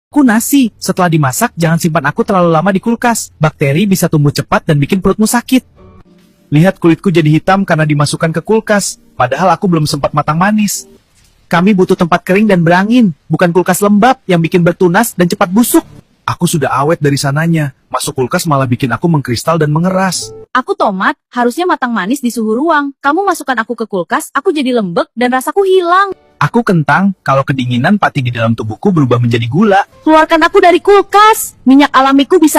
Aku nasi. Setelah dimasak, jangan simpan aku terlalu lama di kulkas. Bakteri bisa tumbuh cepat dan bikin perutmu sakit. Lihat kulitku jadi hitam karena dimasukkan ke kulkas. Padahal aku belum sempat matang manis. Kami butuh tempat kering dan berangin, bukan kulkas lembab yang bikin bertunas dan cepat busuk. Aku sudah awet dari sananya. Masuk kulkas malah bikin aku mengkristal dan mengeras. Aku tomat, harusnya matang manis di suhu ruang. Kamu masukkan aku ke kulkas, aku jadi lembek dan rasaku hilang. Aku kentang, kalau kedinginan pati di dalam tubuhku berubah menjadi gula. Keluarkan aku dari kulkas. Minyak alamiku bisa